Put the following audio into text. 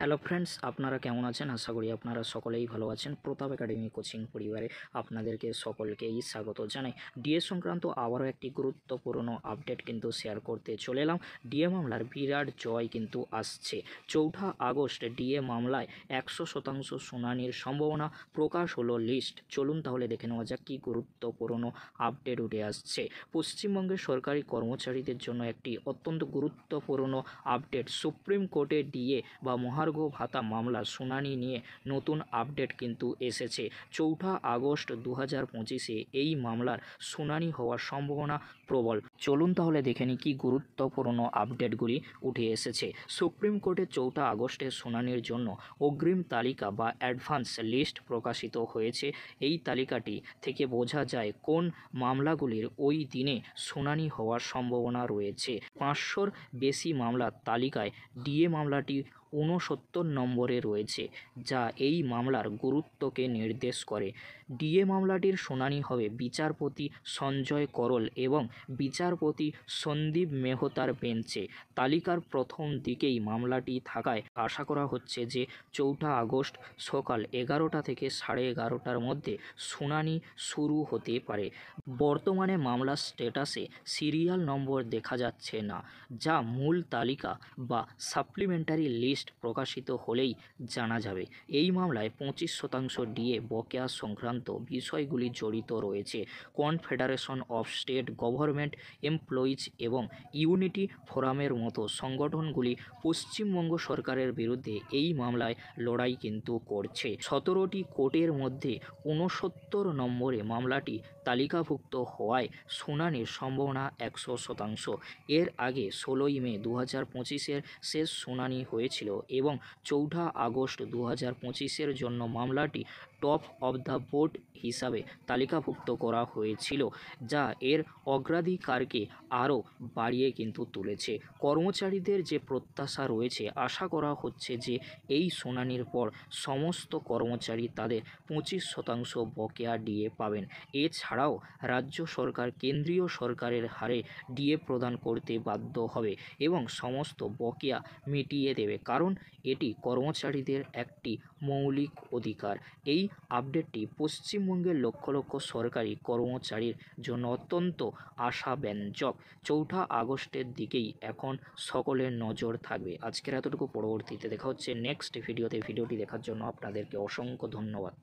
Hello friends, আপনারা কেমন আছেন? আশা করি আপনারা সকলেই ভালো আছেন। প্রতাপ একাডেমি কোচিং পরিবারে আপনাদেরকে সকলকেই স্বাগত জানাই। ডিএ সংক্রান্ত আবারও একটি গুরুত্বপূর্ণ আপডেট কিন্তু শেয়ার করতে চলে এলাম। ডিএ মামলার বিরাট জয় কিন্তু আসছে। 4 আগস্ট ডিএ মামলায় 100% শুনানির সম্ভাবনা, প্রকাশ হলো লিস্ট। চলুন তাহলে দেখে নেওয়া যাক কী গুরুত্বপূর্ণ আপডেট উঠে আসছে। পশ্চিমবঙ্গের সরকারি কর্মচারীদের জন্য একটি অত্যন্ত গুরুত্বপূর্ণ আপডেট। সুপ্রিম কোর্টে ডিএ বা মহার্ঘ ভাতা মামলার শুনানি নিয়ে নতুন আপডেট কিন্তু এসেছে। 4 আগস্ট 2025 এই মামলার শুনানি হওয়ার সম্ভাবনা প্রবল। চলুন তাহলে দেখে নিই কী গুরুত্বপূর্ণ আপডেটগুলি উঠে এসেছে। সুপ্রিম কোর্টে 4 আগস্টের শুনানির জন্য অগ্রিম তালিকা বা অ্যাডভান্স লিস্ট প্রকাশিত হয়েছে। এই তালিকাটি থেকে বোঝা যায় কোন মামলাগুলির ওই দিনে শুনানি হওয়ার সম্ভাবনা রয়েছে। 500-র বেশি মামলার তালিকায় ডিএ মামলাটি 69 নম্বরে রয়েছে, যা এই মামলার গুরুত্বকে নির্দেশ করে। ডিএ মামলাটির শুনানি হবে বিচারপতি সঞ্জয় করল এবং বিচারপতি সন্দীপ মেহতার বেঞ্চে। তালিকার প্রথম দিকেই মামলাটি থাকায় আশা করা হচ্ছে যে 4 আগস্ট সকাল 11টা থেকে 11:30টার মধ্যে শুনানি শুরু হতে পারে। বর্তমানে মামলার স্ট্যাটাসে সিরিয়াল নম্বর দেখা যাচ্ছে না, যা মূল তালিকা বা সাপ্লিমেন্টারি লিস্ট প্রকাশিত হলেই জানা যাবে। এই মামলায় 25% ডিএ বকেয়া সংক্রান্ত বিষয়গুলি জড়িত রয়েছে। Confederation of state government employees এবং ইউনিটি ফোরামের মতো সংগঠনগুলি পশ্চিমবঙ্গ সরকারের বিরুদ্ধে এই মামলায় লড়াই কিন্তু করছে। 17টি কোর্টের মধ্যে 69 নম্বরে মামলাটি তালিকাভুক্ত হওয়ায় শুনানির সম্ভাবনা 100%। এর আগে 16ই মে 2025 শেষ শুনানি হয়েছিল এবং 4 আগস্ট 2025 জন্য মামলাটি টপ অব দ্য বোর্ড হিসাবে তালিকাভুক্ত করা হয়েছিল, যা এর অগ্রাধিকারকে আরও বাড়িয়ে কিন্তু তুলেছে। কর্মচারীদের যে প্রত্যাশা রয়েছে, আশা করা হচ্ছে যে এই শুনানির পর সমস্ত কর্মচারী তাদের 25% বকেয়া ডিএ পাবেন। এছাড়াও রাজ্য সরকার কেন্দ্রীয় সরকারের হারে ডিএ প্রদান করতে বাধ্য হবে এবং সমস্ত বকেয়া মিটিয়ে দেবে, কারণ এটি কর্মচারীদের একটি মৌলিক অধিকার। এই আপডেটটি পশ্চিমবঙ্গের লক্ষ লক্ষ সরকারি কর্মচারীর জন্য অত্যন্ত আশাব্যঞ্জক। 4 আগস্টের দিকেই এখন সকলের নজর থাকবে। আজকের এতটুকু, পরবর্তীতে দেখা হচ্ছে নেক্সট ভিডিওতে। ভিডিওটি দেখার জন্য আপনাদেরকে অসংখ্য ধন্যবাদ।